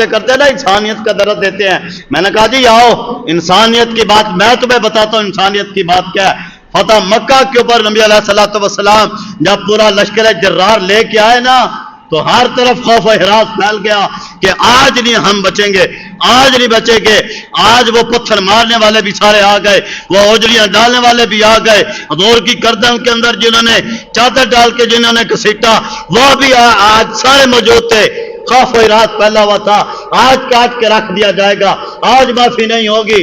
کرتے نا انسانیت کا درد دیتے ہیں. میں نے کہا جی آؤ انسانیت کی بات میں تمہیں بتاتا ہوں. انسانیت کی بات کیا ہے؟ فتح مکہ کے اوپر نبی علیہ الصلوۃ والسلام جب پورا لشکر جرار لے کے آئے نا تو ہر طرف خوف و ہراس پھیل گیا کہ آج نہیں ہم بچیں گے، آج نہیں بچیں گے. آج وہ پتھر مارنے والے بھی سارے آ گئے، وہ اوجڑیاں ڈالنے والے بھی آ گئے، دور کی گردن کے اندر جنہوں نے چادر ڈال کے جنہوں نے گھسیٹا وہ بھی آج سارے موجود تھے. خوف و ہراس پھیلا ہوا تھا. آج کاٹ کے رکھ دیا جائے گا، آج معافی نہیں ہوگی.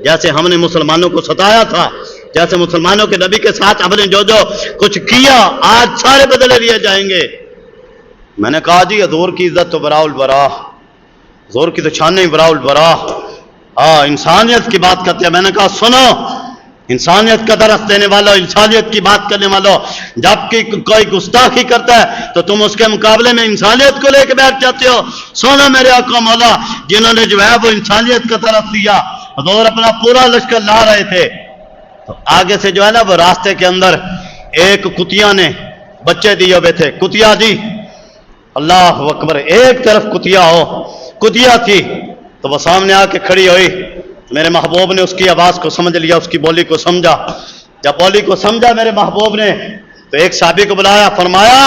جیسے ہم نے مسلمانوں کو ستایا تھا، جیسے مسلمانوں کے نبی کے ساتھ ہم نے جو جو کچھ کیا آج سارے بدلے لیے جائیں گے. میں نے کہا جی حضور کی عزت تو براء البراء، حضور کی تو شان براء البراء. انسانیت کی بات کرتے ہیں. میں نے کہا سنو انسانیت کا درس دینے والا، انسانیت کی بات کرنے والا، جب کہ کوئی گستاخی کرتا ہے تو تم اس کے مقابلے میں انسانیت کو لے کے بیٹھ جاتے ہو. سونا میرے آقا مولا جنہوں نے جو ہے وہ انسانیت کا درس دیا. حضور اپنا پورا لشکر لا رہے تھے تو آگے سے جو ہے نا وہ راستے کے اندر ایک کتیا نے بچے دیے ہوئے تھے. کتیا جی اللہ اکبر، ایک طرف کتیا ہو، کتیا تھی تو وہ سامنے آ کے کھڑی ہوئی. میرے محبوب نے اس کی آواز کو سمجھ لیا، اس کی بولی کو سمجھا. جب بولی کو سمجھا میرے محبوب نے تو ایک صحابی کو بلایا، فرمایا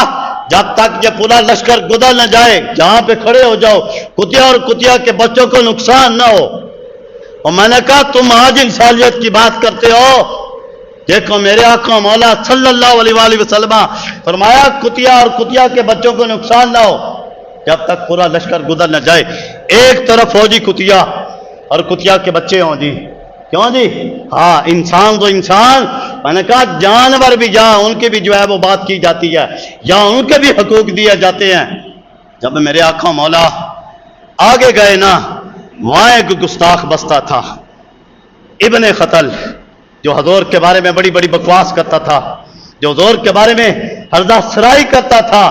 جب تک یہ پورا لشکر گزر نہ جائے جہاں پہ کھڑے ہو جاؤ، کتیا اور کتیا کے بچوں کو نقصان نہ ہو. اور میں نے کہا تم آج انسانیت کی بات کرتے ہو. دیکھو میرے آقا مولا صلی اللہ علیہ وآلہ وسلم فرمایا کتیا اور کتیا کے بچوں کو نقصان نہ ہو جب تک پورا لشکر گزر نہ جائے. ایک طرف ہو جی کتیا اور کتیا کے بچے ہوں جی. کیوں جی؟ ہاں انسان تو انسان. میں نے کہا جانور بھی جہاں ان کی بھی جو ہے وہ بات کی جاتی ہے، جہاں ان کے بھی حقوق دیے جاتے ہیں. جب میرے آقا مولا آگے گئے نا وہاں ایک گستاخ بستا تھا ابن خطل، جو حضور کے بارے میں بڑی بڑی بکواس کرتا تھا، جو حضور کے بارے میں ہردہ سرائی کرتا تھا.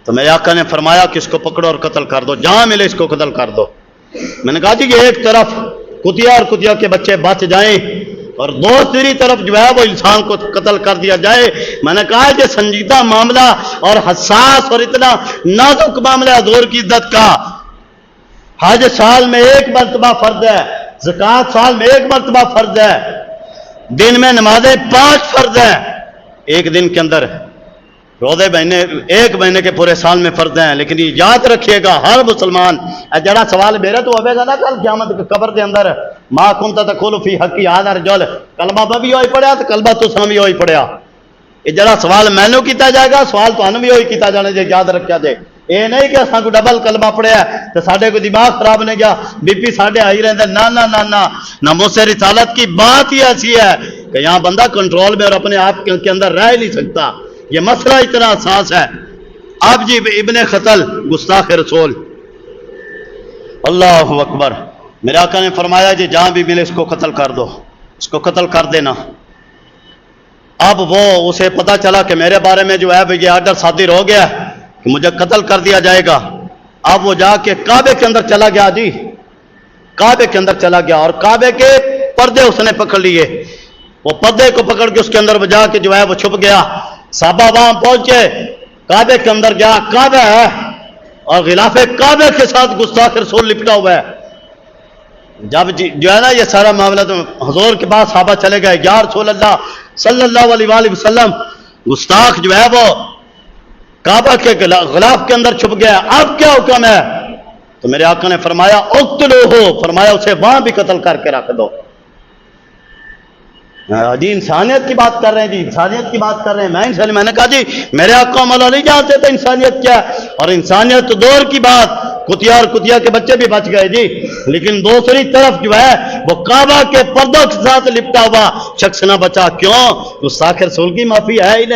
تو میرے آقا نے فرمایا کہ اس کو پکڑو اور قتل کر دو، جہاں ملے اس کو قتل کر دو. میں نے کہا جی کہ ایک طرف کتیا اور کتیا کے بچے بچ جائیں اور دوسری طرف جو ہے وہ انسان کو قتل کر دیا جائے. میں نے کہا کہ سنجیدہ معاملہ اور حساس اور اتنا نازک معاملہ حضور کی عزت کا. حج سال میں ایک مرتبہ فرض ہے، زکوٰۃ سال میں ایک مرتبہ فرض ہے، دن میں نمازیں 5 فرض ہیں ایک دن کے اندر. روزے مہینے ایک مہینے کے پورے سال میں فرض ہیں. لیکن یہ یاد رکھیے گا ہر مسلمان، جڑا سوال میرا تو ہوئے گا نا کل قیامت کے قبر کے اندر، ما کنت تقول فی حقی ھذا الرجل، کلمہ بھی ہوئی پڑیا تو کلمہ تو سن بھی ہوئی پڑیا. یہ جڑا سوال مینوں کیتا جائے گا سوال تانوں بھی ہوئی کیتا جانے جے، یاد رکھیا جے. یہ نہیں کہ اساں کو ڈبل کلمہ پڑھیا تو ساڈے کو دماغ خراب نہیں گیا، بی پی ساڈے آئی رہندا. نہ نہ نہ نہ، ناموس رسالت کی بات ہی ایسی ہے کہ یہاں بندہ کنٹرول میں اور اپنے آپ کے اندر رہ ہی نہیں سکتا. یہ مسئلہ اتنا اساس ہے. اب جی ابن خطل گستاخ رسول، اللہ اکبر. میرے آقا نے فرمایا جی جہاں بھی ملے اس کو قتل کر دو، اس کو قتل کر دینا. اب وہ اسے پتا چلا کہ میرے بارے میں جو ہے یہ آرڈر صادر ہو گیا کہ مجھے قتل کر دیا جائے گا. اب وہ جا کے کعبے کے اندر چلا گیا جی، کعبے کے اندر چلا گیا اور کعبے کے پردے اس نے پکڑ لیے. وہ پردے کو پکڑ کے اس کے اندر جا کے جو ہے وہ چھپ گیا. صحابہ وہاں پہنچے، کعبے کے اندر گیا، کعبہ ہے اور غلاف کعبے کے ساتھ گستاخ رسول لپٹا ہوا ہے. جب جو ہے نا یہ سارا معاملہ تو حضور کے بعد صحابہ چلے گئے، یا رسول اللہ صلی اللہ علیہ وآلہ وسلم گستاخ جو ہے وہ کعبہ کے غلاف کے اندر چھپ گیا، اب کیا حکم ہے؟ تو میرے آقا نے فرمایا اقتلوہ، فرمایا اسے وہاں بھی قتل کر کے رکھ دو. جی انسانیت کی بات کر رہے ہیں، جی انسانیت کی بات کر رہے ہیں. میں نے کہا جی میرے آقا مولا نہیں جانتے تھے انسانیت کیا ہے، اور انسانیت تو دور کی بات، کتیا اور کتیا کے بچے بھی بچ گئے جی. لیکن دوسری طرف جو ہے وہ کعبہ کے پردوں کے ساتھ لپٹا ہوا شخص نہ بچا. کیوں؟ گستاخ رسول کی معافی ہے ہی نہیں.